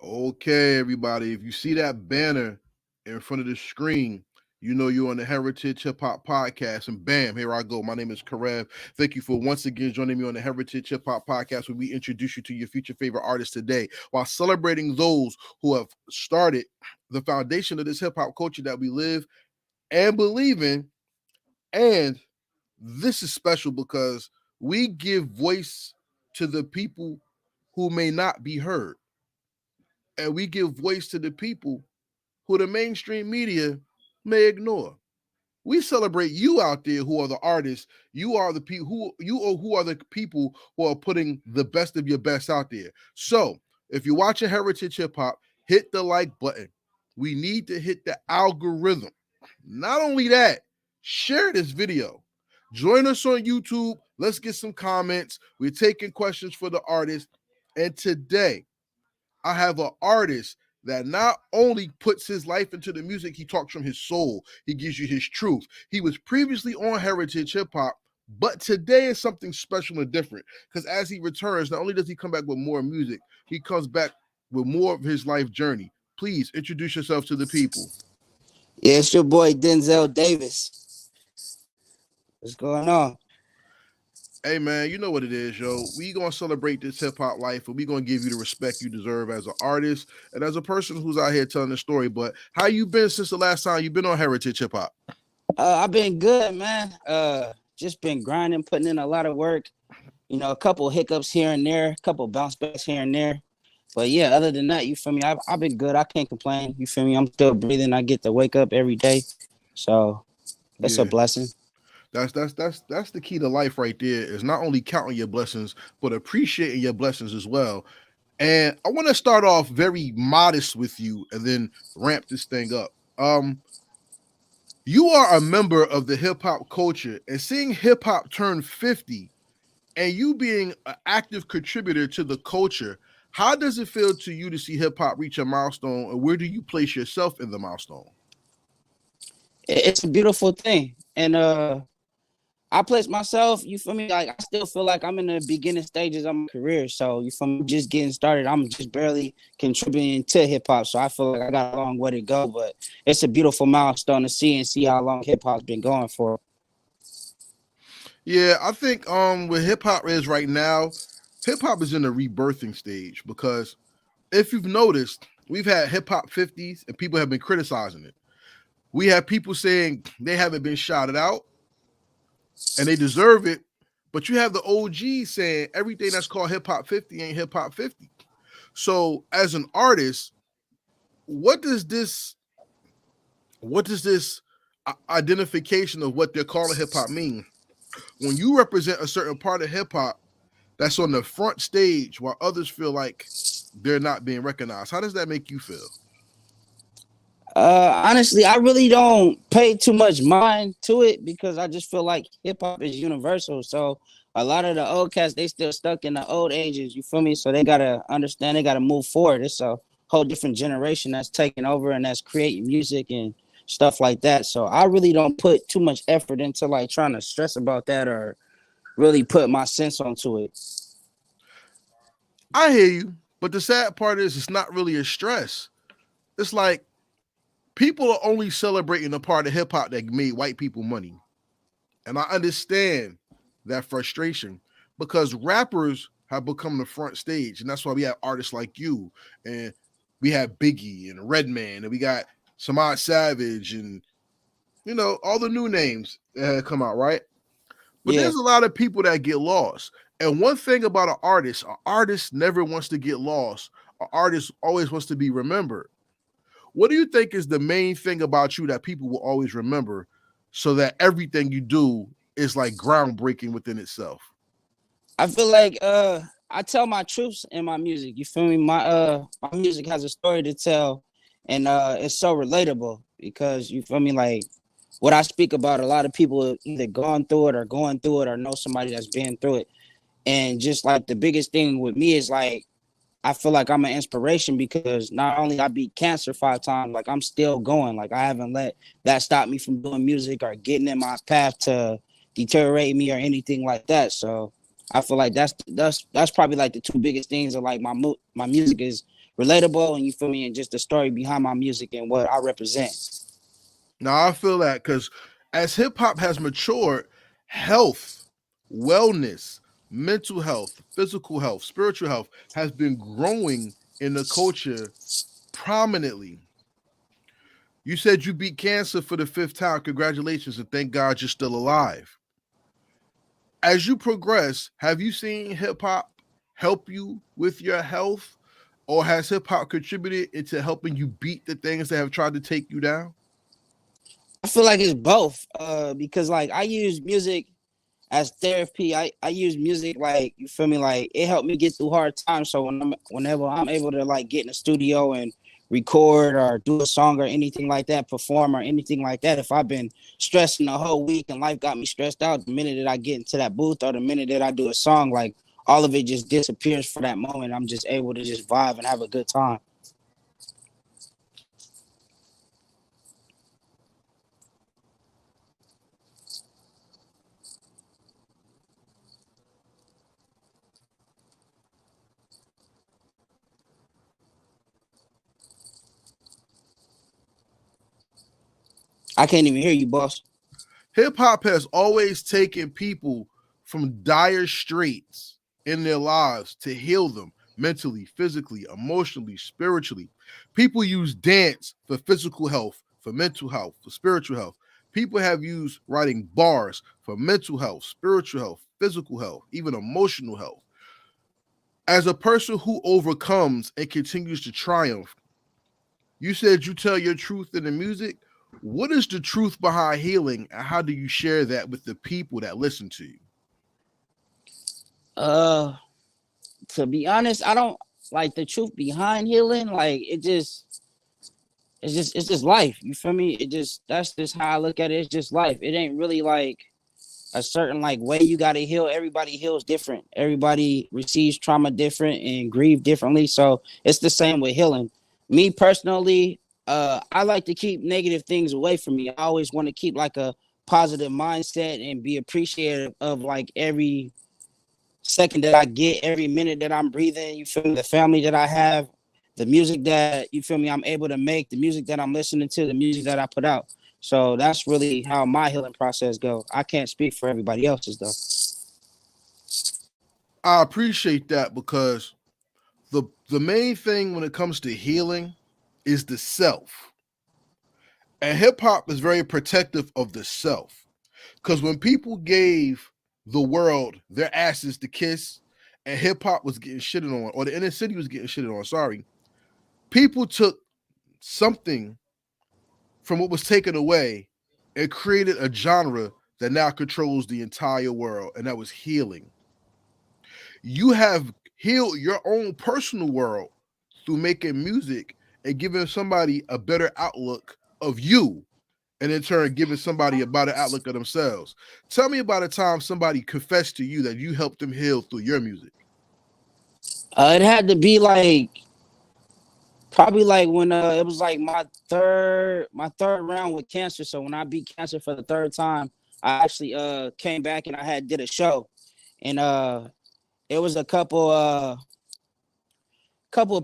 Okay, everybody, if you see that banner in front of the screen, you know you're on the Heritage Hip Hop Podcast. And bam, here I go. My name is Karev. Thank you for once again joining me on the Heritage Hip Hop Podcast, where we introduce you to your future favorite artists today while celebrating those who have started the foundation of this hip hop culture that we live and believe in. And this is special because we give voice to the people who may not be heard, and we give voice to the people who the mainstream media may ignore. We celebrate you out there who are the artists. You are the people who are the people who are putting the best of your best out there. So, if you're watching Heritage Hip Hop, hit the like button. We need to hit the algorithm. Not only that, share this video. Join us on YouTube. Let's get some comments. We're taking questions for the artists. And today, I have an artist that not only puts his life into the music, he talks from his soul. He gives you his truth. He was previously on Heritage Hip Hop, but today is something special and different because as he returns, not only does he come back with more music, he comes back with more of his life journey. Please introduce yourself to the people. Yeah, it's your boy Denzel Davis. What's going on? Hey man, you know what it is, yo. We gonna celebrate this hip hop life, and we gonna give you the respect you deserve as an artist and as a person who's out here telling the story. But how you been since the last time you've been on Heritage Hip Hop? I've been good, man. Just been grinding, putting in a lot of work. You know, a couple hiccups here and there, a couple bounce backs here and there. But yeah, other than that, you feel me? I've been good. I can't complain. You feel me? I'm still breathing. I get to wake up every day, so it's a blessing. That's the key to life right there, is not only counting your blessings, but appreciating your blessings as well. And I want to start off very modest with you and then ramp this thing up. You are a member of the hip hop culture, and seeing hip hop turn 50 and you being an active contributor to the culture, how does it feel to you to see hip hop reach a milestone, and where do you place yourself in the milestone? It's a beautiful thing, and I place myself, you feel me? Like, I still feel like I'm in the beginning stages of my career. So, you feel me? Just getting started. I'm just barely contributing to hip hop. So, I feel like I got a long way to go. But it's a beautiful milestone to see and see how long hip hop's been going for. Yeah, I think where hip hop is right now, hip hop is in a rebirthing stage because if you've noticed, we've had hip hop 50s and people have been criticizing it. We have people saying they haven't been shouted out and they deserve it. But you have the OGs saying everything that's called hip hop 50 ain't hip hop 50. So as an artist, what does this identification of what they're calling hip hop mean? When you represent a certain part of hip hop that's on the front stage while others feel like they're not being recognized, how does that make you feel? Honestly, I really don't pay too much mind to it because I just feel like hip hop is universal. So a lot of the old cats, they still stuck in the old ages. You feel me? So they gotta understand, they gotta move forward. It's a whole different generation that's taking over and that's creating music and stuff like that. So I really don't put too much effort into like trying to stress about that or really put my sense onto it. I hear you, but the sad part is it's not really a stress. It's like people are only celebrating the part of hip hop that made white people money. And I understand that frustration because rappers have become the front stage. And that's why we have artists like you, and we have Biggie and Redman, and we got Samad Savage and, you know, all the new names that have come out, right? But Yeah. there's a lot of people that get lost. And one thing about an artist never wants to get lost. An artist always wants to be remembered. What do you think is the main thing about you that people will always remember so that everything you do is like groundbreaking within itself? I feel like I tell my truths in my music. You feel me? My music has a story to tell, and it's so relatable because you feel me. Like what I speak about, a lot of people either gone through it or going through it or know somebody that's been through it. And just like the biggest thing with me is like I feel like I'm an inspiration because not only I beat cancer 5 times, like I'm still going. Like I haven't let that stop me from doing music or getting in my path to deteriorate me or anything like that. So I feel like that's probably like the two biggest things of like my music is relatable, and you feel me, and just the story behind my music and what I represent. Now I feel that because as hip hop has matured, health, wellness, mental health, physical health, spiritual health has been growing in the culture prominently. You said you beat cancer for the fifth time. Congratulations, and thank God you're still alive. As you progress, have you seen hip hop help you with your health, or has hip hop contributed into helping you beat the things that have tried to take you down? I feel like it's both, because like I use music as therapy. I use music, like, you feel me, like it helped me get through hard times. So whenever I'm able to like get in the studio and record or do a song or anything like that, perform or anything like that, if I've been stressing the whole week and life got me stressed out, the minute that I get into that booth or the minute that I do a song, like all of it just disappears for that moment. I'm just able to just vibe and have a good time. I can't even hear you, boss. Hip hop has always taken people from dire straits in their lives to heal them mentally, physically, emotionally, spiritually. People use dance for physical health, for mental health, for spiritual health. People have used writing bars for mental health, spiritual health, physical health, even emotional health. As a person who overcomes and continues to triumph, you said you tell your truth in the music. What is the truth behind healing, and how do you share that with the people that listen to you? Uh, to be honest, I don't like the truth behind healing. Like it's just life. You feel me? It just That's just how I look at it. It's just life. It ain't really like a certain like way you gotta heal. Everybody heals different. Everybody receives trauma different and grieve differently. So it's the same with healing. Me personally, I like to keep negative things away from me. I always want to keep like a positive mindset and be appreciative of like every second that I get, every minute that I'm breathing. You feel me? The family that I have, the music that, you feel me, I'm able to make, the music that I'm listening to, the music that I put out. So that's really how my healing process go. I can't speak for everybody else's though. I appreciate that because the main thing when it comes to healing is the self. And hip hop is very protective of the self. Because when people gave the world their asses to kiss and hip hop was getting shitted on, or the inner city was getting shitted on, sorry, people took something from what was taken away and created a genre that now controls the entire world, and that was healing. You have healed your own personal world through making music and giving somebody a better outlook of you, and in turn giving somebody a better outlook of themselves. Tell me about a time somebody confessed to you that you helped them heal through your music. It had to be like probably like when it was like my third round with cancer. So when I beat cancer for the third time, I actually came back and I had did a show, and it was a couple of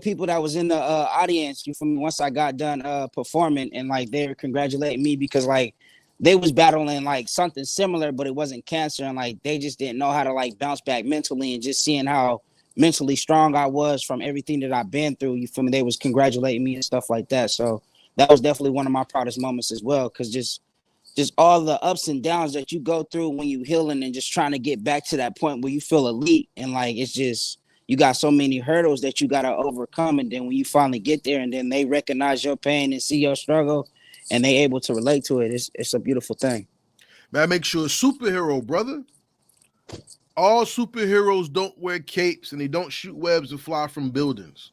people that was in the audience. You feel me? Once I got done performing, and like they were congratulating me because like they was battling like something similar, but it wasn't cancer, and like they just didn't know how to like bounce back mentally, and just seeing how mentally strong I was from everything that I've been through. You feel me? They was congratulating me and stuff like that. So that was definitely one of my proudest moments as well, because just all the ups and downs that you go through when you healing and just trying to get back to that point where you feel elite, and like it's just you got so many hurdles that you got to overcome, and then when you finally get there and then they recognize your pain and see your struggle and they able to relate to it, it's a beautiful thing. That makes you a superhero, brother. All superheroes don't wear capes and they don't shoot webs and fly from buildings.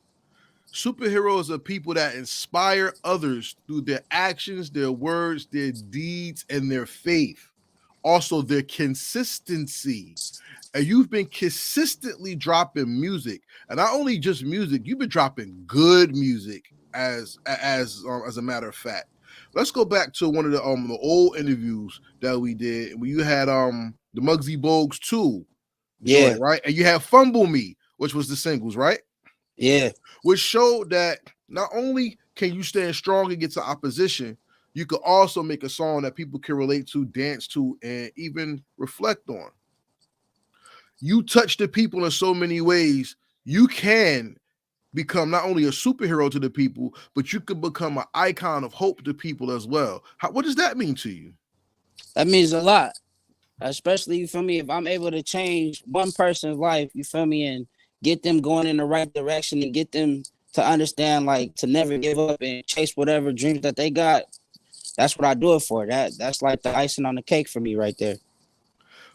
Superheroes are people that inspire others through their actions, their words, their deeds, and their faith. Also, their consistency. And you've been consistently dropping music, and not only just music, you've been dropping good music as a matter of fact. Let's go back to one of the old interviews that we did when you had the Muggsy Bogues 2 Yeah. joint, right? And you had Fumble Me, which was the singles, right? Yeah. which showed that not only can you stand strong against the opposition, you could also make a song that people can relate to, dance to, and even reflect on. You touch the people in so many ways. You can become not only a superhero to the people, but you could become an icon of hope to people as well. What does that mean to you? That means a lot. Especially, you feel me, if I'm able to change one person's life, you feel me, and get them going in the right direction and get them to understand, like, to never give up and chase whatever dreams that they got, that's what I do it for. That's like the icing on the cake for me right there.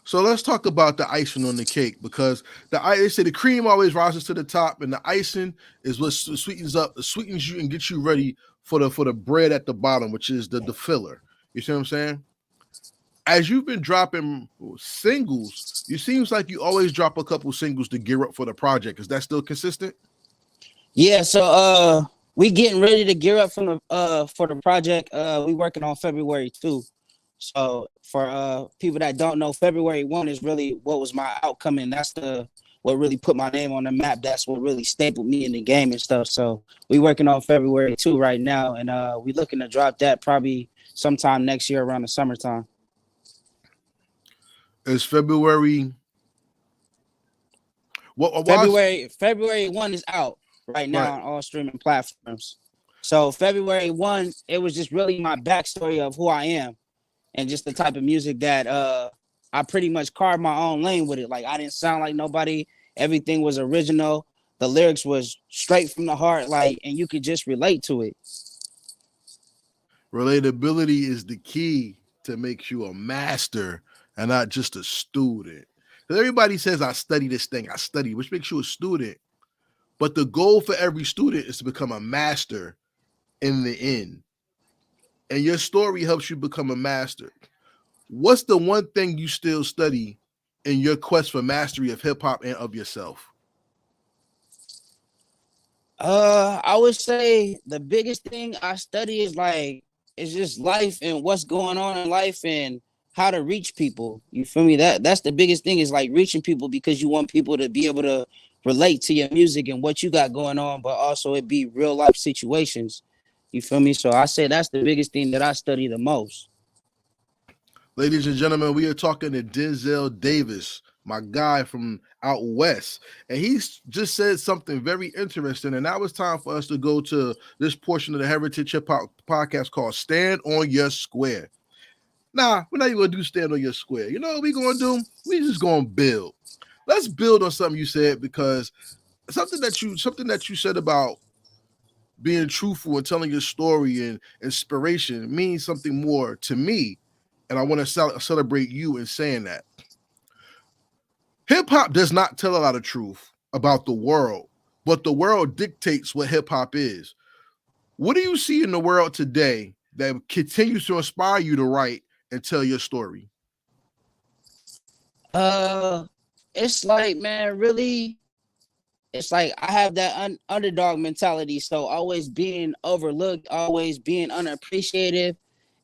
So let's talk about the icing on the cake, because they say the cream always rises to the top, and the icing is what sweetens you and gets you ready for the bread at the bottom, which is the filler. You see what I'm saying? As you've been dropping singles, it seems like you always drop a couple singles to gear up for the project. Is that still consistent? Yeah, so we getting ready to gear up for the project. We working on February 2. So for people that don't know, February 1 is really what was my outcome, and that's what really put my name on the map. That's what really stapled me in the game and stuff. So we working on February 2 right now, and we looking to drop that probably sometime next year around the summertime. Is February February 1 is out right now right? on all streaming platforms. So February 1, it was just really my backstory of who I am and just the type of music that I pretty much carved my own lane with it. Like, I didn't sound like nobody. Everything was original. The lyrics was straight from the heart, like, and you could just relate to it. Relatability is the key to make you a master and not just a student. Because everybody says, I study this thing, I study, which makes you a student. But the goal for every student is to become a master in the end. And your story helps you become a master. What's the one thing you still study in your quest for mastery of hip hop and of yourself? I would say the biggest thing I study is just life and what's going on in life and how to reach people. You feel me? That's the biggest thing, is like reaching people, because you want people to be able to relate to your music and what you got going on, but also it be real life situations. You feel me? So I say that's the biggest thing that I study the most. Ladies and gentlemen, we are talking to Denzel Davis, my guy from out west. And he's just said something very interesting. And now it's time for us to go to this portion of the Heritage Hip Hop podcast called Stand on Your Square. Nah, we're not even going to do Stand on Your Square. You know what we're going to do? We just going to build. Let's build on something you said, because something that you said about being truthful and telling your story and inspiration means something more to me. And I want to celebrate you in saying that. Hip hop does not tell a lot of truth about the world, but the world dictates what hip hop is. What do you see in the world today that continues to inspire you to write and tell your story? It's like, man, really, it's like I have that underdog mentality. So always being overlooked, always being unappreciated,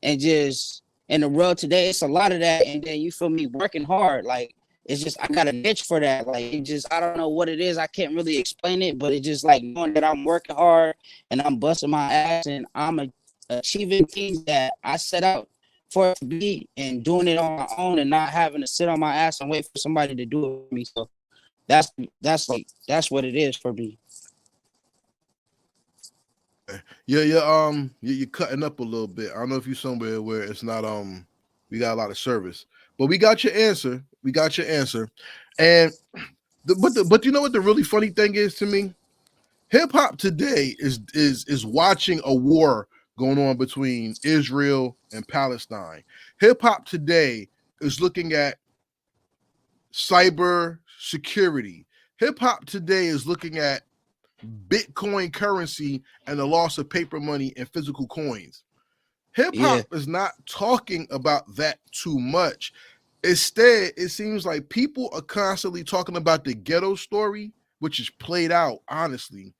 and just in the world today, it's a lot of that. And then you feel me working hard. Like, it's just, I got a niche for that. Like, it just, I don't know what it is. I can't really explain it, but it's just like knowing that I'm working hard and I'm busting my ass and I'm achieving things that I set out for it to be, and doing it on my own and not having to sit on my ass and wait for somebody to do it for me. So that's what it is for me. You're cutting up a little bit. I don't know if you're somewhere where it's not we got a lot of service, but we got your answer. We got your answer, and but you know what the really funny thing is to me? Hip hop today is watching a war going on between Israel and Palestine. Hip hop today is looking at cyber security. Hip hop today is looking at Bitcoin currency and the loss of paper money and physical coins. Hip hop is not talking about that too much. Instead, it seems like people are constantly talking about the ghetto story, which is played out, honestly.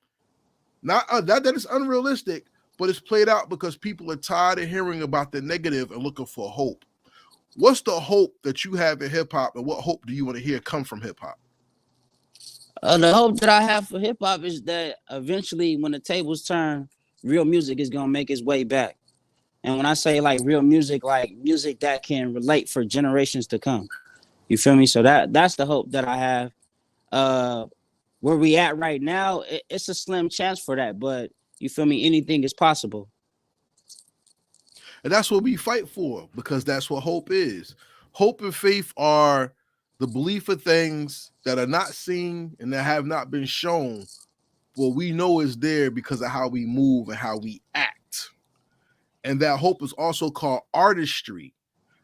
Not that is unrealistic, but it's played out because people are tired of hearing about the negative and looking for hope. What's the hope that you have in hip hop, and what hope do you want to hear come from hip hop? The hope that I have for hip hop is that eventually, when the tables turn, real music is gonna make its way back. And when I say like real music, like music that can relate for generations to come. You feel me? So that's the hope that I have. Uh, where we at right now, it's a slim chance for that, but you feel me? Anything is possible. And that's what we fight for, because that's what hope is. Hope and faith are the belief of things that are not seen and that have not been shown. Well, we know is there because of how we move and how we act. And that hope is also called artistry.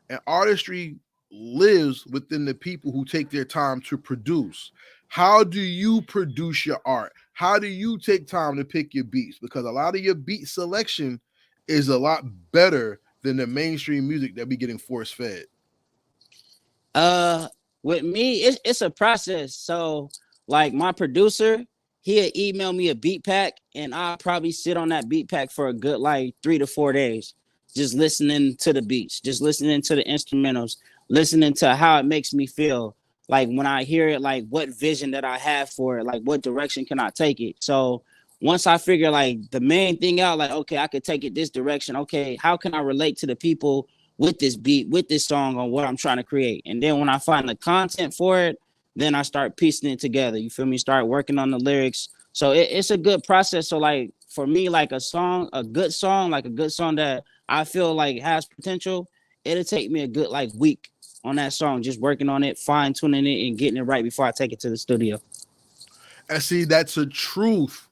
And artistry lives within the people who take their time to produce. How do you produce your art? How do you take time to pick your beats? Because a lot of your beat selection is a lot better than the mainstream music that be getting force fed. Uh, with me, it's a process. So, like my producer, he'll email me a beat pack, and I'll probably sit on that beat pack for a good like 3 to 4 days, just listening to the beats, just listening to the instrumentals, listening to how it makes me feel. Like when I hear it, like what vision that I have for it, like what direction can I take it. So once I figure like the main thing out, like okay, I could take it this direction. Okay, how can I relate to the people with this beat, with this song on what I'm trying to create? And then when I find the content for it, then I start piecing it together. You feel me? Start working on the lyrics. So it's a good process. So like for me, like a song, like a good song that I feel like has potential, it'll take me a good like week on that song, just working on it, fine tuning it, and getting it right before I take it to the studio. And see, that's a truth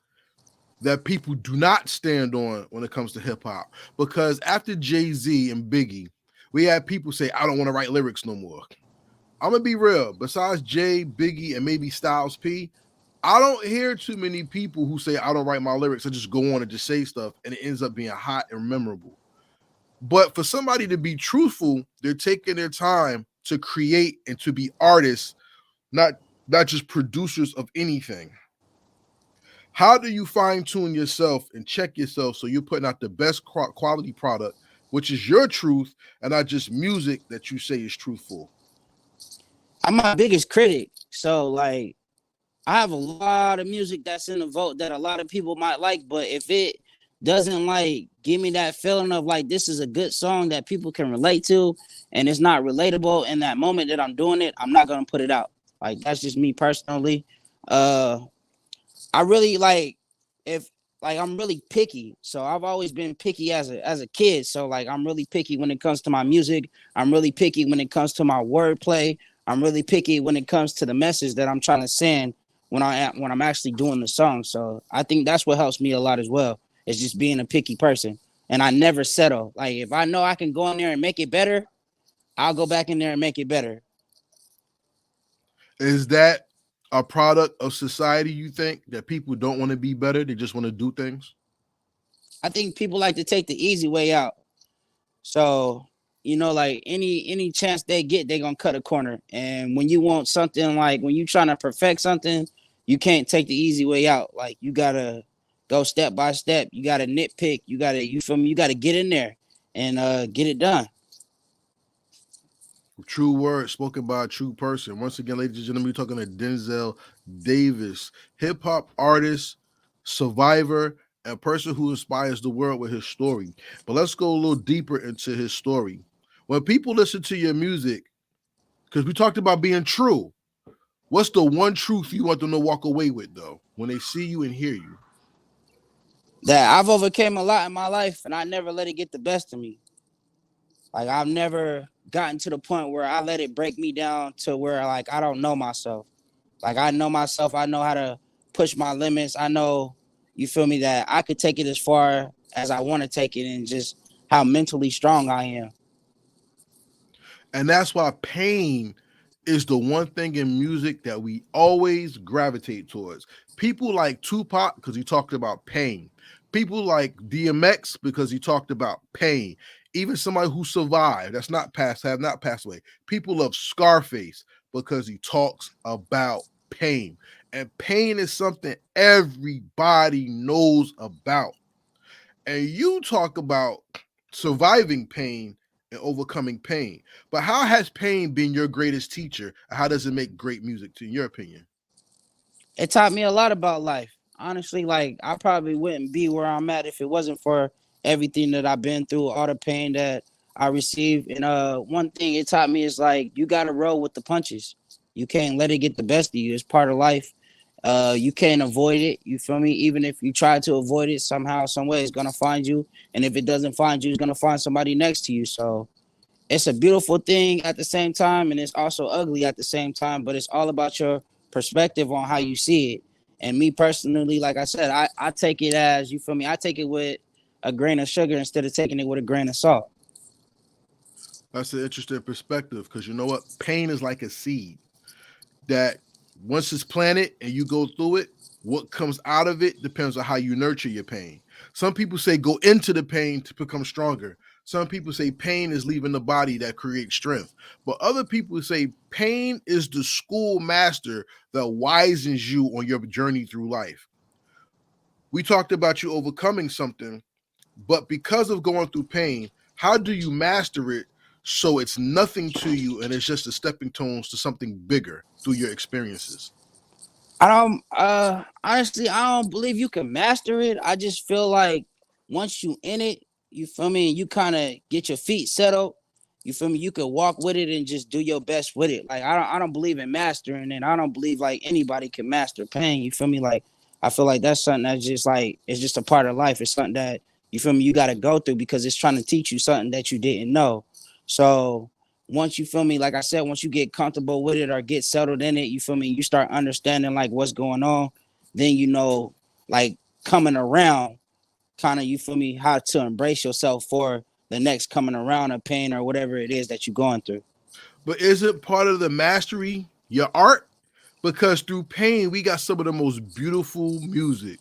that people do not stand on when it comes to hip hop. Because after Jay-Z and Biggie, we had people say, I don't want to write lyrics no more. I'm gonna be real. Besides Jay, Biggie, and maybe Styles P, I don't hear too many people who say I don't write my lyrics. I just go on and just say stuff, and it ends up being hot and memorable. But for somebody to be truthful, they're taking their time to create and to be artists, not not just producers of anything. How do you fine tune yourself and check yourself so you're putting out the best quality product, which is your truth, and not just music that you say is truthful? I'm my biggest critic. So like I have a lot of music that's in the vote that a lot of people might like, but if it doesn't like give me that feeling of like this is a good song that people can relate to and it's not relatable in that moment that I'm doing it, I'm not gonna put it out. Like that's just me personally. Uh I really like if like I'm really picky. So I've always been picky as a kid. So like I'm really picky when it comes to my music. I'm really picky when it comes to my wordplay. I'm really picky when it comes to the message that I'm trying to send when I'm actually doing the song. So I think that's what helps me a lot as well. It's just being a picky person. And I never settle. Like if I know I can go in there and make it better, I'll go back in there and make it better. Is that a product of society, you think, that people don't want to be better? They just want to do things? I think people like to take the easy way out. So, you know, like any chance they get, they gonna cut a corner. And when you want something like when you trying to perfect something, you can't take the easy way out. Like you gotta go step by step. You gotta nitpick. You feel me? You gotta get in there and get it done. True words spoken by a true person. Once again, ladies and gentlemen, we're talking to Denzel Davis, hip hop artist, survivor, and person who inspires the world with his story. But let's go a little deeper into his story. When people listen to your music, because we talked about being true, what's the one truth you want them to walk away with, though, when they see you and hear you? That I've overcame a lot in my life and I never let it get the best of me. Like I've never gotten to the point where I let it break me down to where like I don't know myself. Like I know myself. I know how to push my limits. I know, you feel me, that I could take it as far as I want to take it and just how mentally strong I am. And that's why pain is the one thing in music that we always gravitate towards. People like Tupac because he talked about pain. People like DMX because he talked about pain. Even somebody who survived, that's not passed, have not passed away. People love Scarface because he talks about pain. And pain is something everybody knows about. And you talk about surviving pain and overcoming pain. But how has pain been your greatest teacher? How does it make great music, in your opinion? It taught me a lot about life. Honestly, like I probably wouldn't be where I'm at if it wasn't for everything that I've been through, all the pain that I received. And one thing it taught me is like you gotta roll with the punches. You can't let it get the best of you. It's part of life. You can't avoid it. You feel me? Even if you try to avoid it, somehow, some way, it's gonna find you. And if it doesn't find you, it's gonna find somebody next to you. So it's a beautiful thing at the same time, and it's also ugly at the same time. But it's all about your perspective on how you see it. And me personally, like I said, I take it as, you feel me, I take it with a grain of sugar instead of taking it with a grain of salt. That's an interesting perspective because you know what? Pain is like a seed that once it's planted and you go through it, what comes out of it depends on how you nurture your pain. Some people say go into the pain to become stronger. Some people say pain is leaving the body that creates strength. But other people say pain is the school master that wisens you on your journey through life. We talked about you overcoming something, but because of going through pain, how do you master it so it's nothing to you and it's just a stepping stones to something bigger through your experiences? I don't honestly I don't believe you can master it. I just feel like once you in it, you feel me, and you kind of get your feet settled, you feel me, you can walk with it and just do your best with it. Like I don't believe in mastering it. I don't believe like anybody can master pain. You feel me? Like I feel like that's something that's just like it's just a part of life. It's something that you feel me you got to go through because it's trying to teach you something that you didn't know. So once you feel me, like I said, once you get comfortable with it or get settled in it, you feel me, you start understanding like what's going on. Then you know, like coming around, kind of you feel me, how to embrace yourself for the next coming around of pain or whatever it is that you're going through. But is it part of the mastery, your art? Because through pain, we got some of the most beautiful music.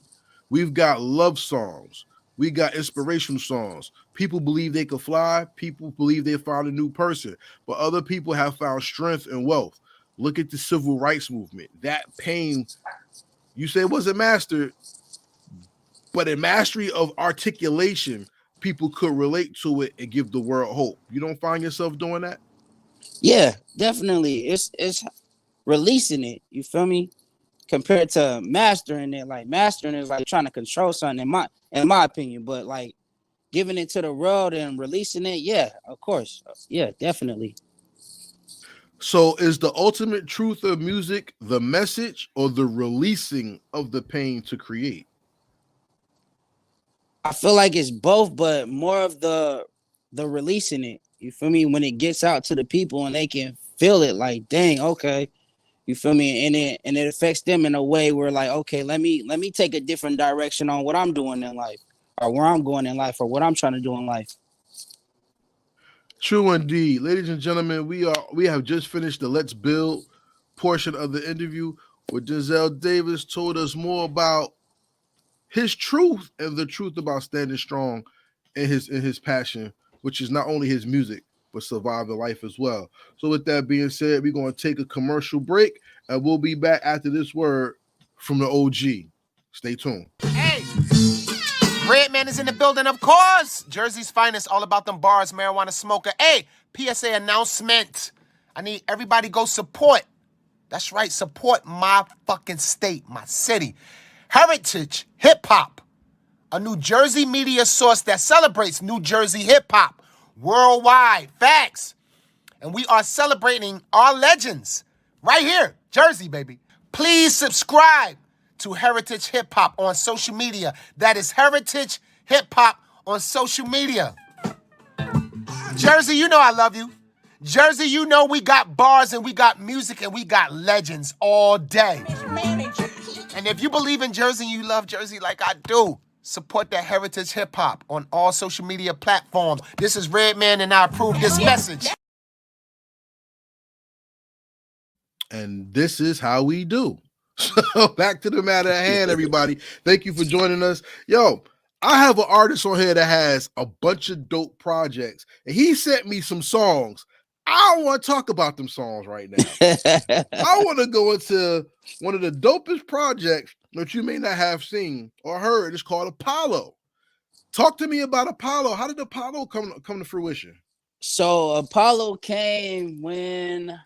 We've got love songs. We got inspirational songs. People believe they could fly. People believe they found a new person. But other people have found strength and wealth. Look at the civil rights movement. That pain, you say, wasn't mastered, but a mastery of articulation, people could relate to it and give the world hope. You don't find yourself doing that? Yeah, definitely. It's releasing it. You feel me? Compared to mastering it, like mastering is like trying to control something in my opinion. But like giving it to the world and releasing it, yeah, of course, yeah, definitely. So, is the ultimate truth of music the message or the releasing of the pain to create? I feel like it's both, but more of the releasing it. You feel me? When it gets out to the people and they can feel it, like, dang, okay. You feel me? And it affects them in a way where like, okay, let me take a different direction on what I'm doing in life, or where I'm going in life, or what I'm trying to do in life. True indeed. Ladies and gentlemen, we have just finished the Let's Build portion of the interview where Denzel Davis told us more about his truth and the truth about standing strong in his passion, which is not only his music but surviving life as well. So, with that being said, we're going to take a commercial break, and we'll be back after this word from the OG. Stay tuned. Hey, Redman is in the building, of course. Jersey's finest, all about them bars, marijuana smoker. Hey, PSA announcement. I need everybody go support. That's right, support my fucking state, my city. Heritage Hip Hop, a New Jersey media source that celebrates New Jersey hip hop worldwide. Facts. And we are celebrating our legends right here, Jersey, baby. Please subscribe to Heritage Hip Hop on social media. That is Heritage Hip Hop on social media. Jersey, you know I love you. Jersey, you know we got bars and we got music and we got legends all day. And if you believe in Jersey and you love Jersey like I do, support that Heritage Hip Hop on all social media platforms. This is Redman and I approve this message. And this is how we do. So back to the matter at hand, everybody. Thank you for joining us. Yo, I have an artist on here that has a bunch of dope projects, and he sent me some songs. I don't want to talk about them songs right now. I want to go into one of the dopest projects that you may not have seen or heard. It's called Apollo. Talk to me about Apollo. How did Apollo come to fruition? So Apollo came when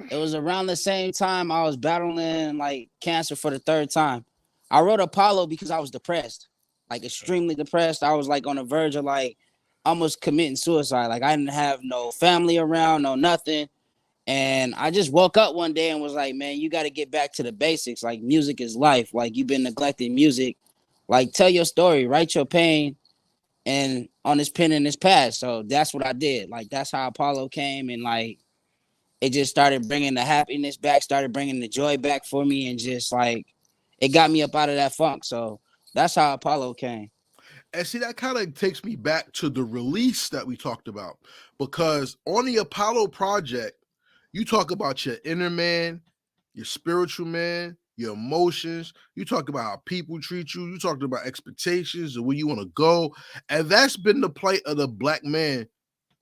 It was around the same time I was battling like cancer for the third time. I wrote Apollo because I was depressed, like extremely depressed. I was like on the verge of like almost committing suicide. Like I didn't have no family around, no nothing. And I just woke up one day and was like, man, you got to get back to the basics. Like music is life. Like you've been neglecting music. Like tell your story, write your pain, and on this pen in this past. So that's what I did. Like that's how Apollo came, and like it just started bringing the happiness back, started bringing the joy back for me, and just like it got me up out of that funk. So that's how Apollo came. And see, that kind of takes me back to the release that we talked about, because on the Apollo project, you talk about your inner man, your spiritual man, your emotions. You talk about how people treat you. You talked about expectations and where you want to go. And that's been the plight of the black man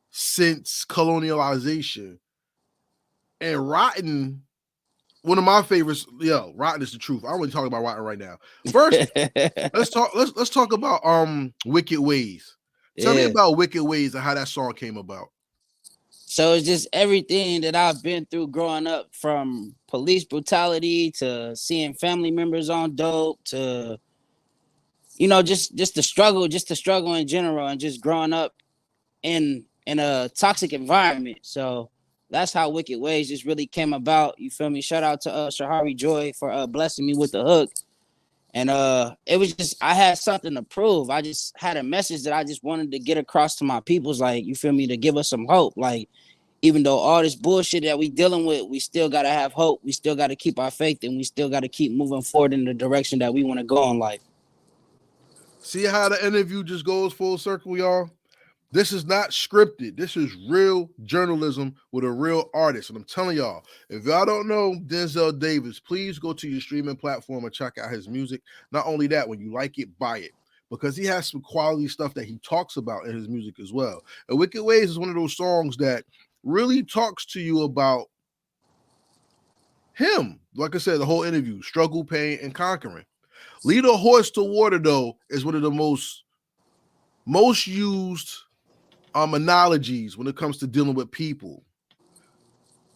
since colonialization. And Rotten, one of my favorites, Rotten is the truth. I don't really talk about Rotten right now. First, let's talk about Wicked Ways. Tell me about Wicked Ways and how that song came about. So it's just everything that I've been through growing up, from police brutality to seeing family members on dope to, just the struggle in general, and just growing up in a toxic environment. So that's how Wicked Ways just really came about. You feel me? Shout out to Shahari Joy for blessing me with the hook. And it was just, I had something to prove. I just had a message that I just wanted to get across to my peoples, like, you feel me, to give us some hope. Like, even though all this bullshit that we dealing with, we still got to have hope. We still got to keep our faith, and we still got to keep moving forward in the direction that we want to go in life. See how the interview just goes full circle, y'all? This is not scripted. This is real journalism with a real artist. And I'm telling y'all, if y'all don't know Denzel Davis, please go to your streaming platform and check out his music. Not only that, when you like it, buy it, because he has some quality stuff that he talks about in his music as well. And Wicked Ways is one of those songs that really talks to you about him. Like I said, the whole interview, struggle, pain, and conquering. Lead a Horse to Water, though, is one of the most used analogies when it comes to dealing with people.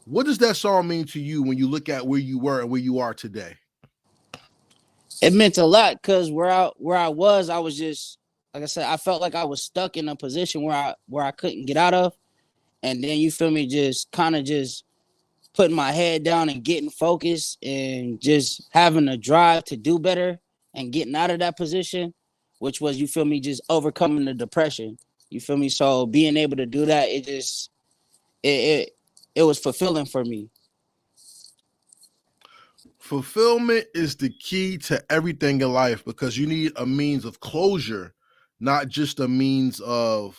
What does that song mean to you when you look at where you were and where you are today? It meant a lot, because where I was just, like I said, I felt like I was stuck in a position where I couldn't get out of. And then, you feel me, just kind of just putting my head down and getting focused and just having a drive to do better and getting out of that position, which was, you feel me, just overcoming the depression. You feel me? So being able to do that, it was fulfilling for me. Fulfillment is the key to everything in life, because you need a means of closure, not just a means of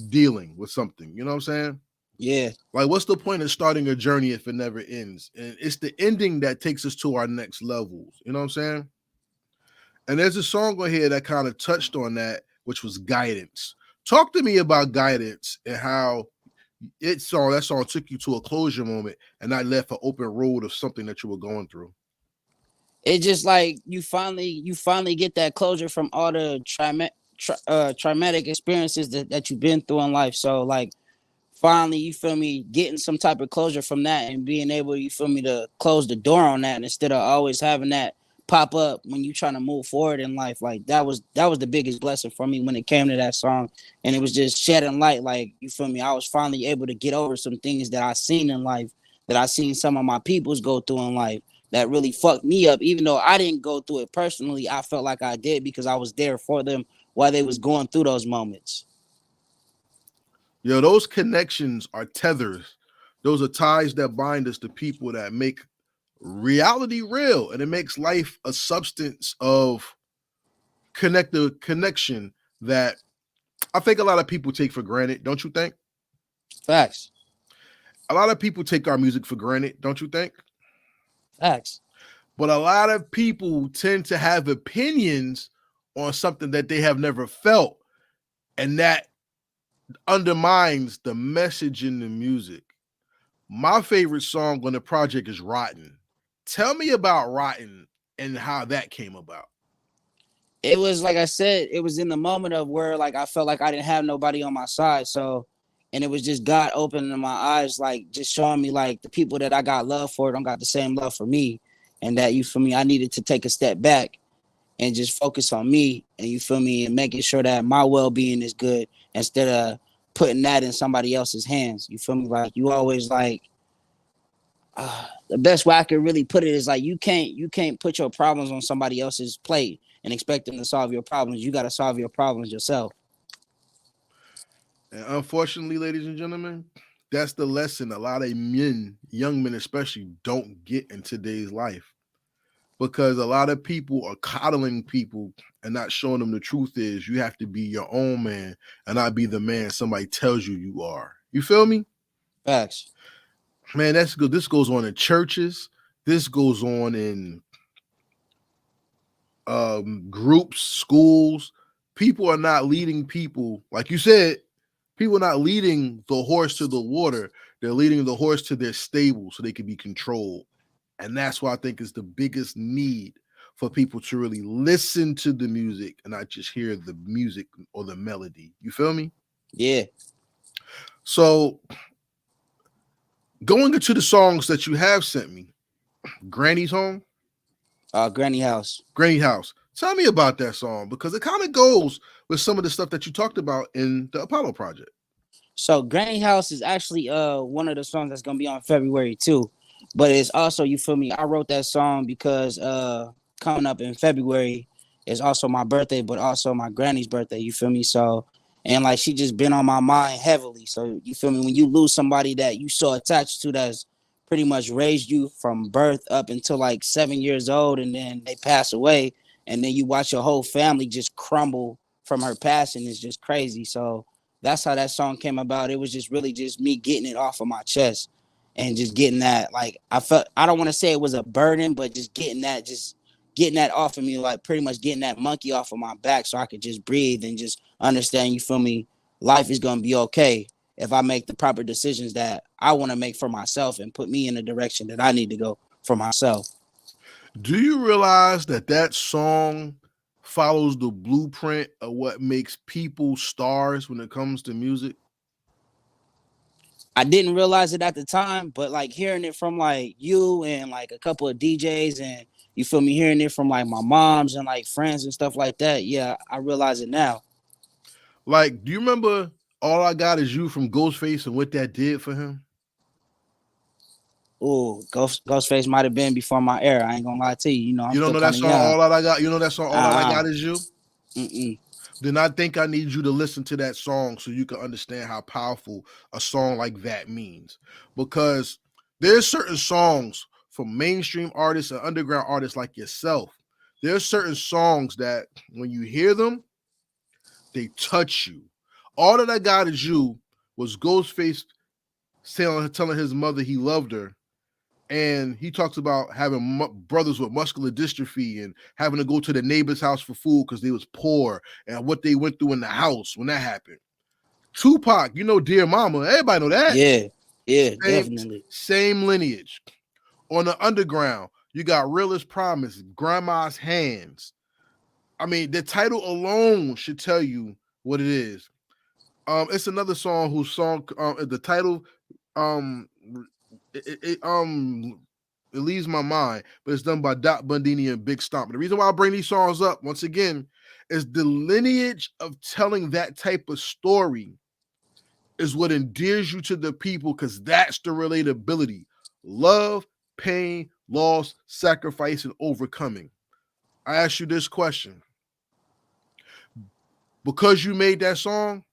dealing with something. You know what I'm saying? Yeah. Like, what's the point of starting a journey if it never ends? And it's the ending that takes us to our next levels. You know what I'm saying? And there's a song on here that kind of touched on that, which was Guidance. Talk to me about Guidance and how that song took you to a closure moment and not left an open road of something that you were going through. It's just like you finally get that closure from all the traumatic experiences that you've been through in life. So like, finally, you feel me, getting some type of closure from that and being able, you feel me, to close the door on that instead of always having that pop up when you're trying to move forward in life. Like that was the biggest blessing for me when it came to that song. And it was just shedding light. Like, you feel me, I was finally able to get over some things that I seen in life, that I seen some of my peoples go through in life, that really fucked me up. Even though I didn't go through it personally, I felt like I did, because I was there for them while they was going through those moments. Yo, those connections are tethers. Those are ties that bind us to people that make reality real, and it makes life a substance of connection that I think a lot of people take for granted. Don't you think? Facts. A lot of people take our music for granted. Don't you think? Facts. But a lot of people tend to have opinions on something that they have never felt, and that undermines the message in the music. My favorite song on the project is Rotten. Tell me about Rotten and how that came about. It was, like I said, it was in the moment of where, like, I felt like I didn't have nobody on my side. So And it was just God opening my eyes, like just showing me like the people that I got love for don't got the same love for me. And that, you feel me, I needed to take a step back and just focus on me, and you feel me, and making sure that my well-being is good instead of putting that in somebody else's hands. You feel me? Like you always like the best way I could really put it is like you can't put your problems on somebody else's plate and expect them to solve your problems. You got to solve your problems yourself. And unfortunately, ladies and gentlemen, that's the lesson a lot of men, young men especially, don't get in today's life. Because a lot of people are coddling people and not showing them the truth is you have to be your own man and not be the man somebody tells you are. You feel me? Facts. Man, that's good. This goes on in churches. This goes on in groups, schools. People are not leading people. Like you said, people are not leading the horse to the water. They're leading the horse to their stable so they can be controlled. And that's why I think is the biggest need for people to really listen to the music and not just hear the music or the melody. You feel me? Yeah. So going into the songs that you have sent me, Granny's Home, Granny House. Granny House. Tell me about that song because it kind of goes with some of the stuff that you talked about in the Apollo project. So Granny House is actually one of the songs that's gonna be on February too. But it's also, you feel me, I wrote that song because coming up in February is also my birthday, but also my granny's birthday, you feel me? So, and like she just been on my mind heavily. So you feel me, when you lose somebody that you so attached to that's pretty much raised you from birth up until like 7 years old, and then they pass away, and then you watch your whole family just crumble from her passing, is just crazy. So that's how that song came about. It was just really just me getting it off of my chest and just getting that, like, I felt, I don't want to say it was a burden, but just getting that off of me, like pretty much getting that monkey off of my back so I could just breathe and just understand, you feel me, life is going to be okay if I make the proper decisions that I want to make for myself and put me in the direction that I need to go for myself. Do you realize that that song follows the blueprint of what makes people stars when it comes to music? I didn't realize it at the time, but like hearing it from like you and like a couple of DJs, and you feel me, hearing it from like my moms and like friends and stuff like that, yeah, I realize it now. Like, do you remember All I Got Is You from Ghostface and what that did for him? Oh, Ghostface might have been before my era. I ain't gonna lie to you. You know, I'm You don't still know that kind of song, young. All That I Got? You know that song, All That I Got Is You? Mm-mm. Then I think I need you to listen to that song so you can understand how powerful a song like that means. Because there's certain songs from mainstream artists and underground artists like yourself. There's certain songs that when you hear them, they touch you. All That I Got Is You was Ghostface telling his mother he loved her. And he talks about having brothers with muscular dystrophy and having to go to the neighbor's house for food because they was poor and what they went through in the house when that happened. Tupac, you know, Dear Mama, everybody know that. Yeah, definitely. Same lineage. On the underground, you got Realest Promise, Grandma's Hands. I mean, the title alone should tell you what it is. It's another song whose song, the title, um, it leaves my mind, but it's done by Doc Bundini and Big Stomp. The reason why I bring these songs up once again is the lineage of telling that type of story is what endears you to the people because that's the relatability. Love, pain, loss, sacrifice, and overcoming. I ask you this question. Because you made that song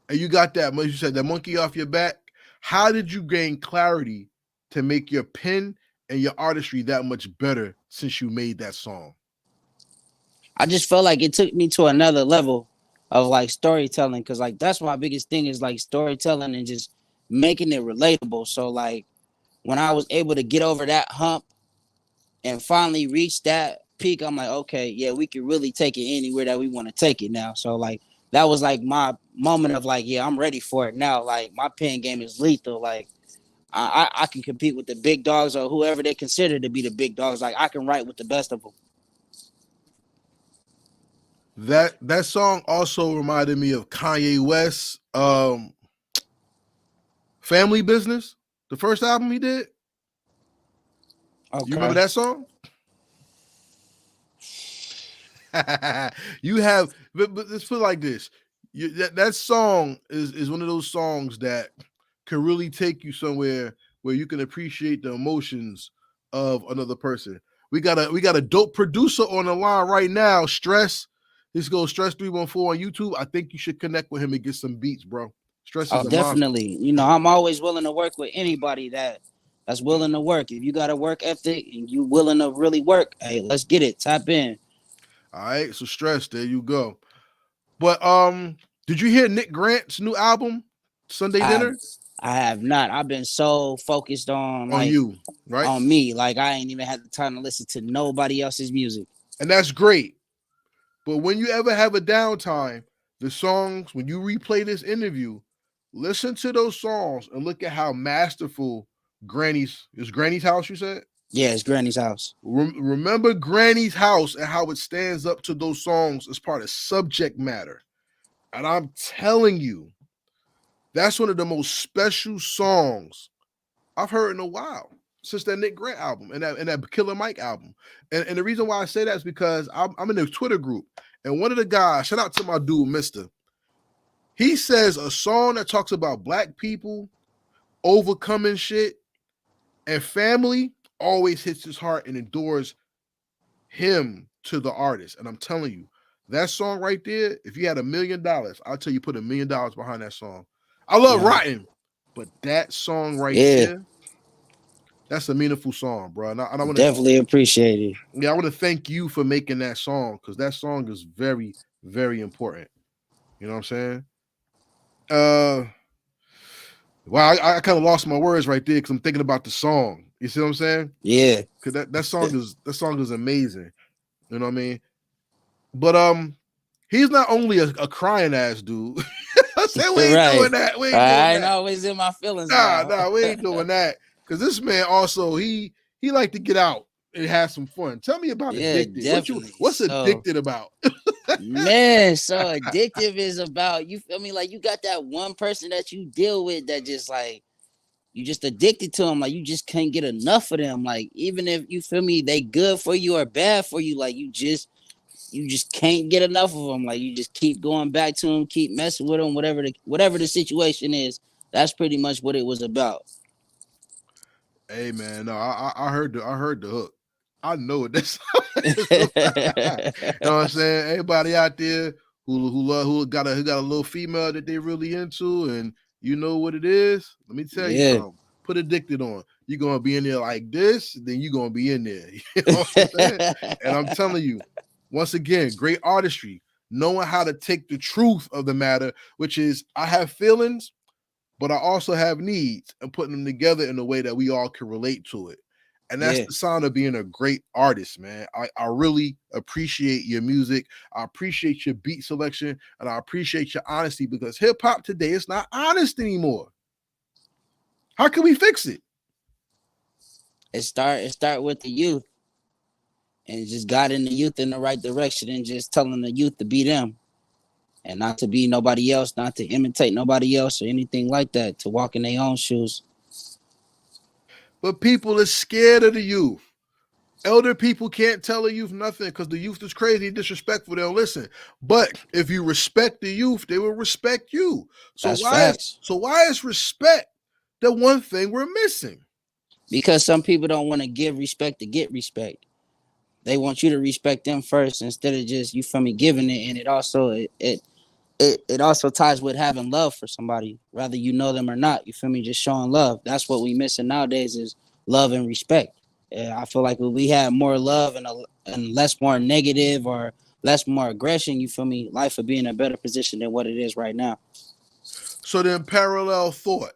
and you got that, you said, that monkey off your back, how did you gain clarity to make your pen and your artistry that much better since you made that song? I just felt like it took me to another level of like storytelling, because like that's my biggest thing is like storytelling and just making it relatable. So like when I was able to get over that hump and finally reach that peak, I'm like, okay, yeah, we can really take it anywhere that we want to take it now. So like that was like my moment of like, yeah, I'm ready for it now. Like my pen game is lethal. Like I can compete with the big dogs or whoever they consider to be the big dogs. Like I can write with the best of them. That song also reminded me of Kanye West. Family Business, the first album he did. You remember Okay. that song? You have, but let's put it like this: that song is one of those songs that can really take you somewhere where you can appreciate the emotions of another person. We got a dope producer on the line right now. Stress. This goes Stress 314 on YouTube. I think you should connect with him and get some beats, bro. Stress Oh, is a monster. definitely. I'm always willing to work with anybody that's willing to work. If you got a work ethic and you willing to really work, hey, let's get it. Tap in. All right, so Stress, there you go. But did you hear Nick Grant's new album, Sunday I have Dinner? I have not. I've been so focused on On like you, right? on me. Like I ain't even had the time to listen to nobody else's music. And that's great. But when you ever have a downtime, the songs, when you replay this interview, listen to those songs and look at how masterful Granny's house, you said? Yeah, it's Granny's house. Remember Granny's house and how it stands up to those songs as part of subject matter. And I'm telling you, that's one of the most special songs I've heard in a while since that Nick Grant album and that Killer Mike album. And the reason why I say that is because I'm in the Twitter group, and one of the guys, shout out to my dude, Mister, he says a song that talks about black people overcoming shit and family always hits his heart and endures him to the artist. And I'm telling you, that song right there, if you had $1 million, I'll tell you put $1 million behind that song. I love Yeah. Rotten, but that song right Yeah. there, that's a meaningful song, bro. And I want to, Definitely appreciate it. yeah, I want to thank you for making that song because that song is very, very important. You know what I'm saying? Wow, I kind of lost my words right there because I'm thinking about the song. You see what I'm saying? Yeah. Because that song is amazing. You know what I mean? But he's not only a crying ass dude. I said we ain't Right. doing that. We ain't doing I ain't that. always in my feelings Nah, now. we ain't doing that. Because this man also he like to get out and have some fun. Tell me about Yeah, Addicted. definitely. What's So Addicted about? man, so addictive is about you feel me? Like you got that one person that you deal with that just like you just addicted to them. Like you just can't get enough of them. Like even if you feel me, they good for you or bad for you. Like you just can't get enough of them. Like you just keep going back to them, keep messing with them, whatever the situation is. That's pretty much what it was about. Hey man, no, I heard the hook. I know what this is about. You know what I'm saying? Everybody out there who got a little female that they really into, and you know what it is. Let me tell you Yeah. something. Put Addicted on. You're gonna be in there like this, then you're gonna be in there. You know what I'm saying? And I'm telling you, once again, great artistry, knowing how to take the truth of the matter, which is I have feelings, but I also have needs, and putting them together in a way that we all can relate to it. And that's Yeah. the sign of being a great artist, man. I really appreciate your music. I appreciate your beat selection, and I appreciate your honesty because hip hop today is not honest anymore. How can we fix it? It start with the youth and just guiding the youth in the right direction and just telling the youth to be them and not to be nobody else, not to imitate nobody else or anything like that, to walk in their own shoes. But people are scared of the youth. Elder people can't tell the youth nothing because the youth is crazy, disrespectful. They don't listen. But if you respect the youth, they will respect you. So That's facts. why is respect the one thing we're missing? Because some people don't want to give respect to get respect. They want you to respect them first instead of just you feel me giving it. And it also ties with having love for somebody, whether you know them or not. You feel me? Just showing love. That's what we missing nowadays is love and respect. I feel like if we had more love and less more negative or less more aggression, you feel me? Life would be in a better position than what it is right now. So then, parallel thought,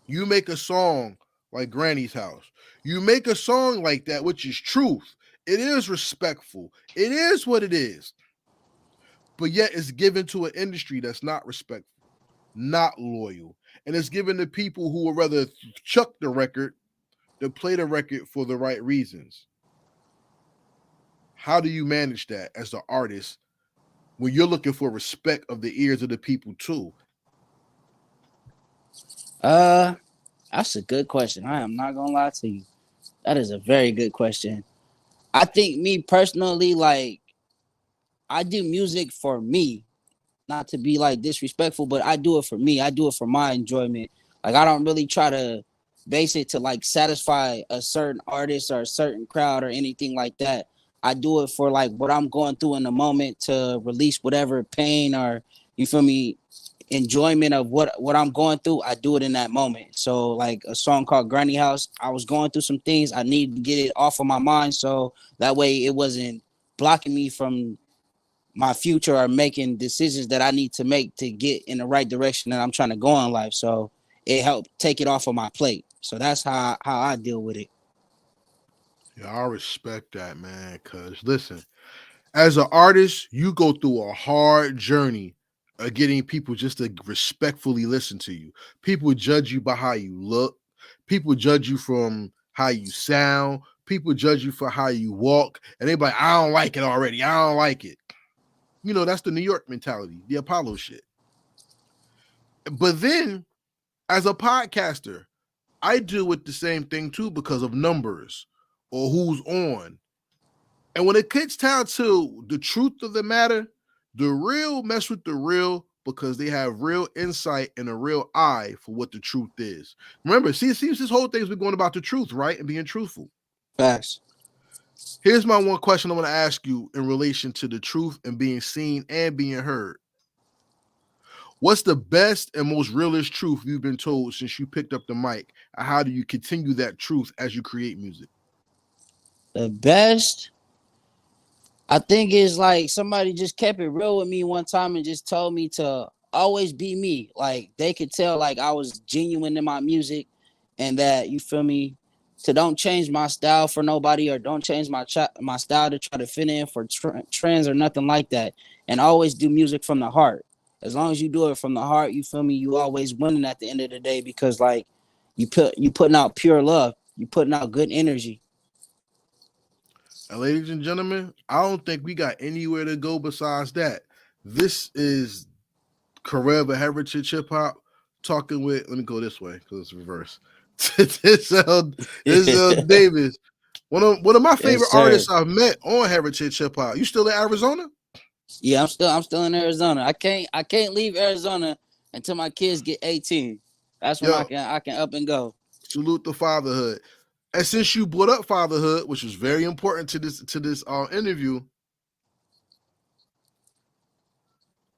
you make a song like Granny's House. You make a song like that, which is truth. It is respectful. It is what it is. But yet it's given to an industry that's not respectful, not loyal. And it's given to people who would rather chuck the record than play the record for the right reasons. How do you manage that as the artist when you're looking for respect of the ears of the people too? That's a good question. I am not gonna lie to you. That is a very good question. I think me personally, like I do music for me, not to be like disrespectful, but I do it for me. I do it for my enjoyment. Like I don't really try to base it to like satisfy a certain artist or a certain crowd or anything like that. I do it for like what I'm going through in the moment to release whatever pain or you feel me enjoyment of what I'm going through. I do it in that moment. So like a song called Granny House, I was going through some things. I needed to get it off of my mind so that way it wasn't blocking me from my future or making decisions that I need to make to get in the right direction that I'm trying to go in life. So it helped take it off of my plate. So that's how I deal with it. Yeah, I respect that, man. Cause listen, as an artist, you go through a hard journey of getting people just to respectfully listen to you. People judge you by how you look. People judge you from how you sound. People judge you for how you walk. And they be like, I don't like it already. I don't like it. You know, that's the New York mentality, the Apollo shit. But then, as a podcaster, I deal with the same thing too because of numbers or who's on. And when it gets down to the truth of the matter, the real mess with the real because they have real insight and a real eye for what the truth is. Remember, see, it seems this whole thing's been going about the truth, right? And being truthful. Facts. Here's my one question I want to ask you in relation to the truth and being seen and being heard. What's the best and most realest truth you've been told since you picked up the mic? And how do you continue that truth as you create music? The best I think is like somebody just kept it real with me one time and just told me to always be me. Like they could tell like I was genuine in my music and that you feel me to don't change my style for nobody or don't change my style to try to fit in for trends or nothing like that. And always do music from the heart. As long as you do it from the heart, you feel me, you always winning at the end of the day because like you putting out pure love, you putting out good energy. And ladies and gentlemen, I don't think we got anywhere to go besides that. This is Karev Heritage Hip Hop talking with, let me go this way because it's reverse. Denzel Davis, one of my Yes, favorite sir. artists I've met on Heritage Hip Hop. You still in Arizona? Yeah, I'm still in Arizona. I can't leave Arizona until my kids get 18. That's when Yo, I can up and go. salute the fatherhood. And since you brought up fatherhood, which was very important to this interview,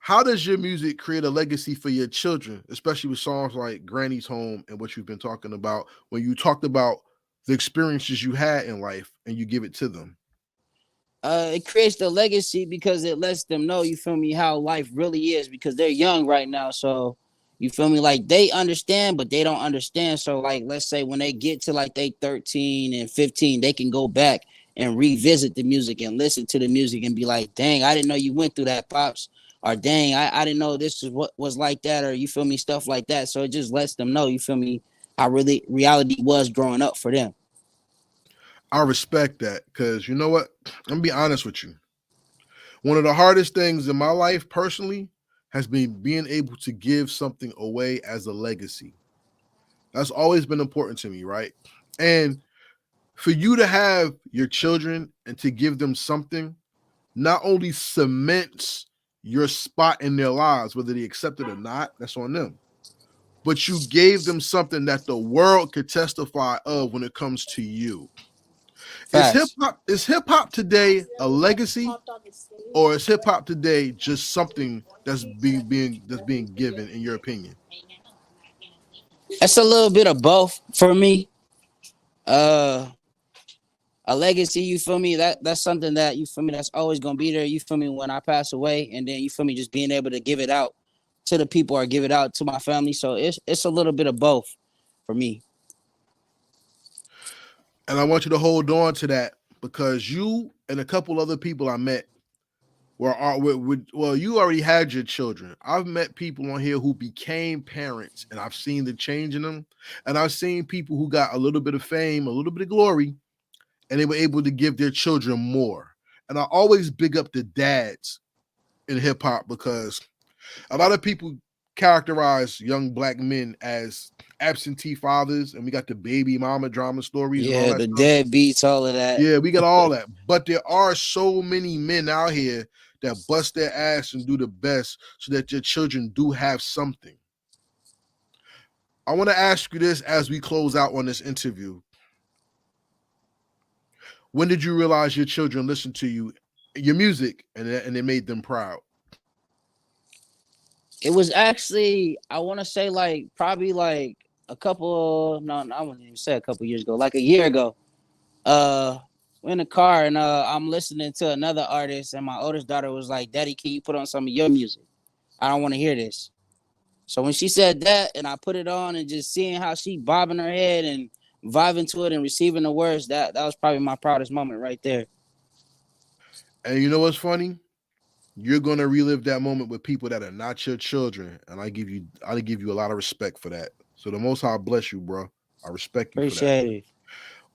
how does your music create a legacy for your children, especially with songs like Granny's Home and what you've been talking about when you talked about the experiences you had in life and you give it to them? It creates the legacy because it lets them know, you feel me, how life really is because they're young right now. So you feel me, like they understand, but they don't understand. So like, let's say when they get to like they 13 and 15, they can go back and revisit the music and listen to the music and be like, dang, I didn't know you went through that, pops. Or dang, I didn't know this is what was like that, or you feel me, stuff like that. So it just lets them know, you feel me, how really reality was growing up for them. I respect that because you know what? I'm gonna be honest with you. One of the hardest things in my life personally has been being able to give something away as a legacy. That's always been important to me, right? And for you to have your children and to give them something not only cements your spot in their lives, whether they accept it or not, that's on them. But you gave them something that the world could testify of when it comes to you. Facts. Is hip hop today a legacy, or is hip hop today just something that's being given, in your opinion? It's a little bit of both for me. Uh, a legacy, you feel me? That's something that you feel me that's always gonna be there. You feel me when I pass away, and then you feel me just being able to give it out to the people or give it out to my family. So it's a little bit of both for me. And I want you to hold on to that because you and a couple other people I met well, you already had your children. I've met people on here who became parents, and I've seen the change in them. And I've seen people who got a little bit of fame, a little bit of glory, and they were able to give their children more. And I always big up the dads in hip hop because a lot of people characterize young black men as absentee fathers, and we got the baby mama drama stories and all Yeah, that the stuff. deadbeats, all of that. Yeah, we got all that. But there are so many men out here that bust their ass and do the best so that your children do have something. I want to ask you this as we close out on this interview. When did you realize your children listened to your music, and it made them proud? It was actually, I want to say, like, probably like a couple, no, I wouldn't even say a couple years ago, like a year ago. We're in the car and I'm listening to another artist, and my oldest daughter was like, "Daddy, can you put on some of your music? I don't want to hear this." So when she said that, and I put it on, and just seeing how she bobbing her head and vibing to it and receiving the words, that was probably my proudest moment right there. And you know what's funny? You're gonna relive that moment with people that are not your children, and I give you a lot of respect for that. So the Most High bless you, bro. I respect you for that. Appreciate it.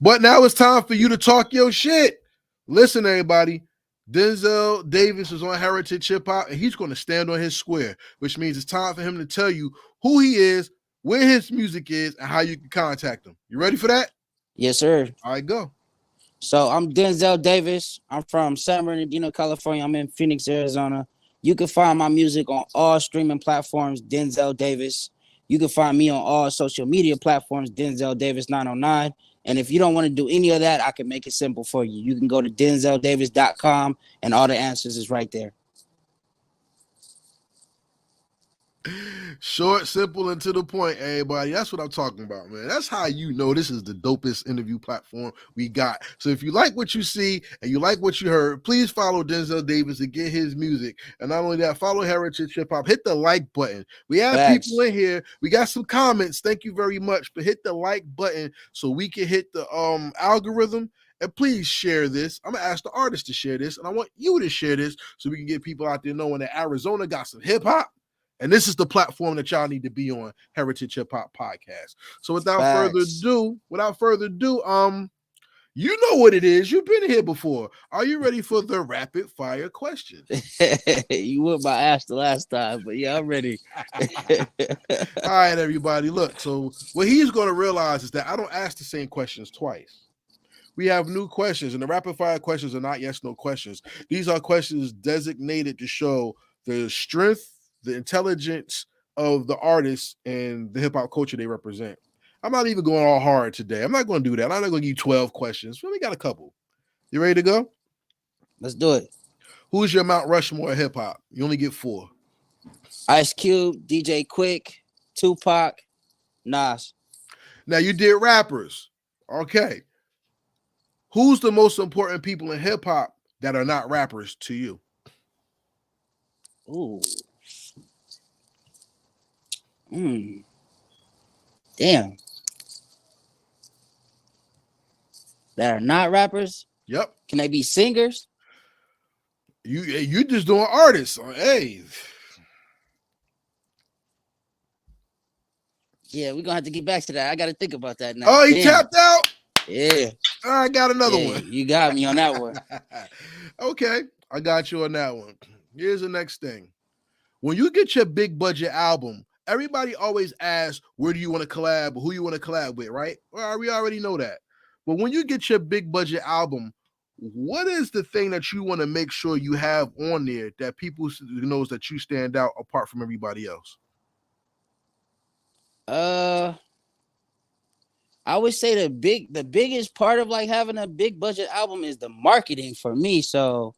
But now it's time for you to talk your shit. Listen, everybody. Denzel Davis is on Heritage Hip Hop, and he's going to stand on his square, which means it's time for him to tell you who he is, where his music is, and how you can contact him. You ready for that? Yes, sir. All right, go. So I'm Denzel Davis. I'm from San Bernardino, California. I'm in Phoenix, Arizona. You can find my music on all streaming platforms, Denzel Davis. You can find me on all social media platforms, Denzel Davis 909. And if you don't want to do any of that, I can make it simple for you. You can go to denzeldavis.com, and all the answers is right there. Short, simple, and to the point, everybody. That's what I'm talking about, man. That's how you know this is the dopest interview platform we got. So if you like what you see and you like what you heard, please follow Denzel Davis and get his music. And not only that, follow Heritage Hip Hop. Hit the like button. We have Facts. people in here. We got some comments. Thank you very much. But hit the like button so we can hit the algorithm. And please share this. I'm going to ask the artist to share this. And I want you to share this so we can get people out there knowing that Arizona got some hip hop. And this is the platform that y'all need to be on, Heritage Hip Hop Podcast. So without further ado, you know what it is. You've been here before. Are you ready for the rapid fire questions? You whooped my ass the last time, but yeah, I'm ready. All right, everybody. Look, so what he's going to realize is that I don't ask the same questions twice. We have new questions, and the rapid fire questions are not yes, no questions. These are questions designated to show the strength, the intelligence of the artists and the hip hop culture they represent. I'm not even going all hard today. I'm not going to do that. I'm not going to give you 12 questions. We only got a couple. You ready to go? Let's do it. Who's your Mount Rushmore of hip hop? You only get 4. Ice Cube, DJ Quick, Tupac, Nas. Now you did rappers. Okay. Who's the most important people in hip hop that are not rappers to you? Ooh. Damn. That are not rappers? Yep. Can they be singers? You just doing artists. Hey. Yeah, we're gonna have to get back to that. I gotta think about that now. Oh, he tapped out? Yeah. I got another one. You got me on that one. Okay. I got you on that one. Here's the next thing. When you get your big budget album, everybody always asks, where do you want to collab? Who you want to collab with, right? Well, we already know that. But when you get your big budget album, what is the thing that you want to make sure you have on there that people knows that you stand out apart from everybody else? I would say the biggest part of like having a big budget album is the marketing for me. So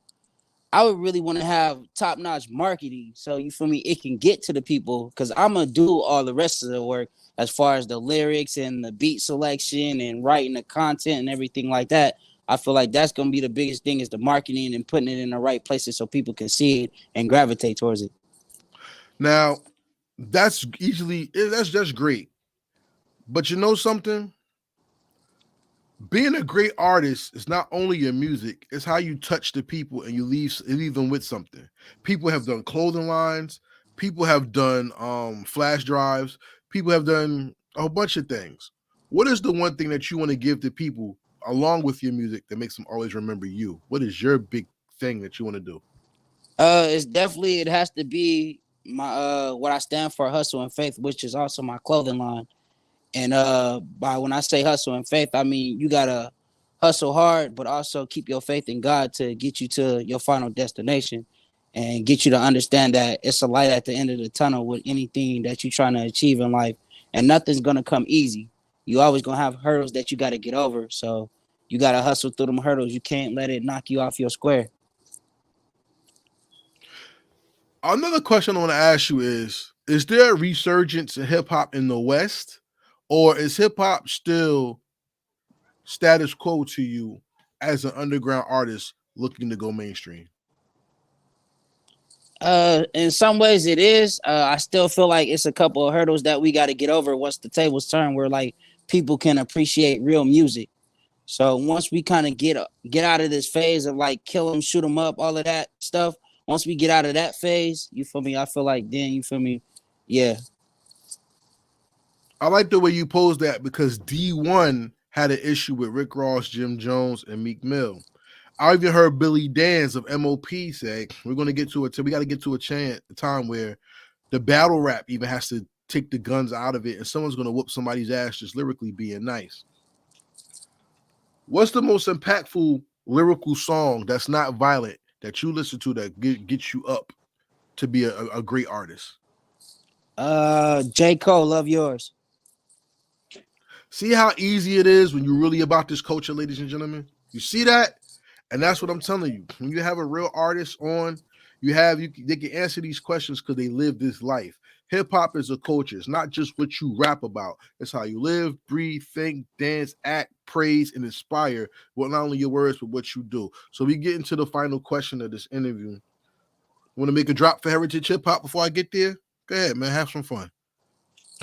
I would really want to have top-notch marketing. So you feel me? It can get to the people, because I'm gonna do all the rest of the work as far as the lyrics and the beat selection and writing the content and everything like that. I feel like that's gonna be the biggest thing, is the marketing and putting it in the right places so people can see it and gravitate towards it. Now, that's just great. But you know something? Being a great artist is not only your music, it's how you touch the people and you leave them with something. People have done clothing lines, people have done flash drives, people have done a whole bunch of things. What is the one thing that you want to give to people along with your music that makes them always remember you? What is your big thing that you want to do? It has to be my what I stand for, hustle and faith, which is also my clothing line. And by when I say hustle and faith, I mean you gotta hustle hard, but also keep your faith in God to get you to your final destination and get you to understand that it's a light at the end of the tunnel with anything that you're trying to achieve in life. And nothing's gonna come easy. You always gonna have hurdles that you gotta get over. So you gotta hustle through them hurdles. You can't let it knock you off your square. Another question I want to ask you is there a resurgence in hip hop in the West, or is hip hop still status quo to you as an underground artist looking to go mainstream? In some ways it is. I still feel like it's a couple of hurdles that we got to get over once the tables turn, where like people can appreciate real music. So once we kind of get out of this phase of like kill them, shoot them up, all of that stuff. Once we get out of that phase, you feel me? I feel like then you feel me? Yeah. I like the way you posed that because D1 had an issue with Rick Ross, Jim Jones, and Meek Mill. I even heard Billy Danz of MOP say, we're going to get to it. We got to get to a time where the battle rap even has to take the guns out of it and someone's going to whoop somebody's ass just lyrically being nice. What's the most impactful lyrical song that's not violent that you listen to that gets you up to be a great artist? J. Cole, Love Yours. See how easy it is when you're really about this culture, ladies and gentlemen? You see that? And that's what I'm telling you. When you have a real artist on, they can answer these questions because they live this life. Hip hop is a culture. It's not just what you rap about. It's how you live, breathe, think, dance, act, praise, and inspire. Well, not only your words, but what you do. So we get into the final question of this interview. Want to make a drop for Heritage Hip Hop before I get there? Go ahead, man. Have some fun.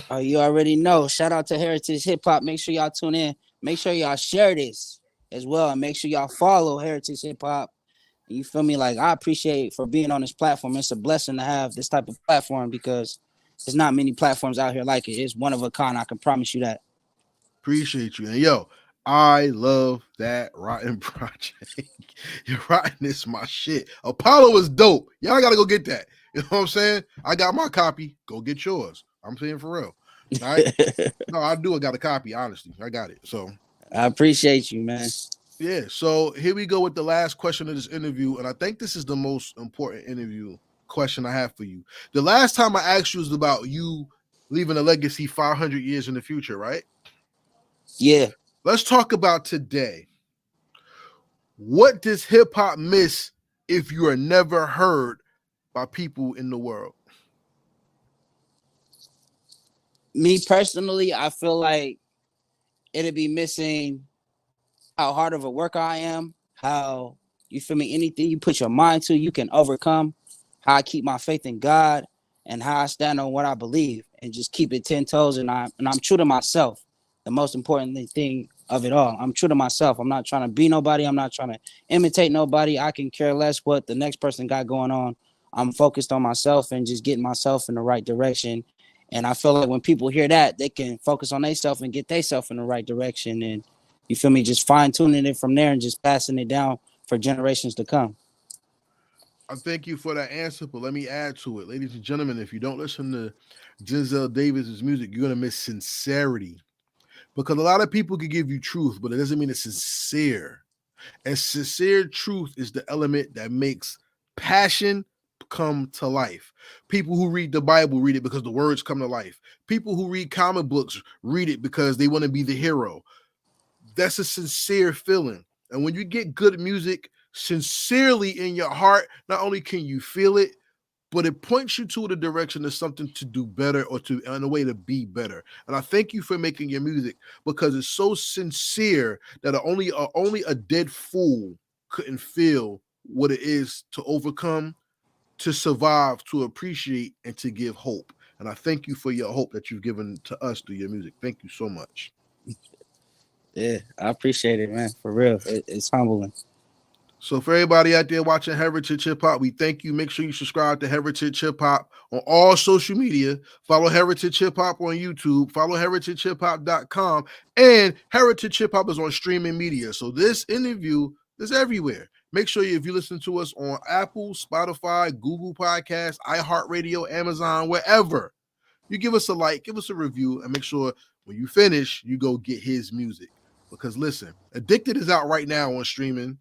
Oh, you already know. Shout out to Heritage Hip Hop. Make sure y'all tune in. Make sure y'all share this as well, and make sure y'all follow Heritage Hip Hop. You feel me? Like, I appreciate for being on this platform. It's a blessing to have this type of platform because there's not many platforms out here like it. It's one of a kind. I can promise you that. Appreciate you. And yo, I love that Rotten project. You're Rotten is my shit. Apollo is dope. Y'all gotta go get that. You know what I'm saying? I got my copy. Go get yours. I'm saying for real. All right. No, I do. I got a copy, honestly. I got it. So I appreciate you, man. yeah. So here we go with the last question of this interview. And I think this is the most important interview question I have for you. The last time I asked you was about you leaving a legacy 500 years in the future, right? Yeah. Let's talk about today. What does hip hop miss if you are never heard by people in the world? Me personally, I feel like it'd be missing how hard of a worker I am, how, you feel me, anything you put your mind to, you can overcome, how I keep my faith in God, and how I stand on what I believe and just keep it 10 toes. And I'm true to myself. The most important thing of it all, I'm true to myself. I'm not trying to be nobody. I'm not trying to imitate nobody. I can care less what the next person got going on. I'm focused on myself and just getting myself in the right direction. And I feel like when people hear that, they can focus on themselves and get themselves in the right direction. And you feel me, just fine tuning it from there and just passing it down for generations to come. I thank you for that answer, but let me add to it. Ladies and gentlemen, if you don't listen to Denzel Davis's music, you're going to miss sincerity. Because a lot of people can give you truth, but it doesn't mean it's sincere. And sincere truth is the element that makes passion come to life. People who read the Bible read it because the words come to life. People who read comic books read it because they want to be the hero. That's a sincere feeling. And when you get good music sincerely in your heart, not only can you feel it, but it points you to the direction of something to do better or to in a way to be better. And I thank you for making your music because it's so sincere that only a dead fool couldn't feel what it is to overcome, to survive, to appreciate, and to give hope. And I thank you for your hope that you've given to us through your music. Thank you so much. Yeah, I appreciate it, man. For real. It's humbling. So for everybody out there watching Heritage Hip Hop, we thank you. Make sure you subscribe to Heritage Hip Hop on all social media. Follow Heritage Hip Hop on YouTube. Follow heritagehiphop.com. And Heritage Hip Hop is on streaming media. So this interview is everywhere. Make sure if you listen to us on Apple, Spotify, Google Podcasts, iHeartRadio, Amazon, wherever, you give us a like, give us a review, and make sure when you finish, you go get his music. Because listen, Addicted is out right now on streaming.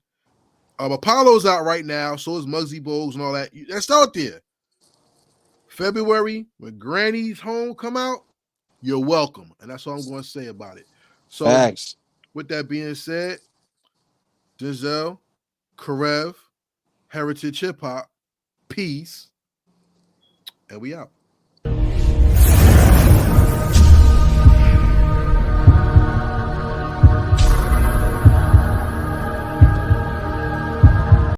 Apollo's out right now. So is Muggsy Bogues and all that. That's out there. February, when Granny's Home come out, you're welcome. And that's all I'm going to say about it. So Facts. with that being said, Denzel, Karev, Heritage Hip Hop, peace, and we out.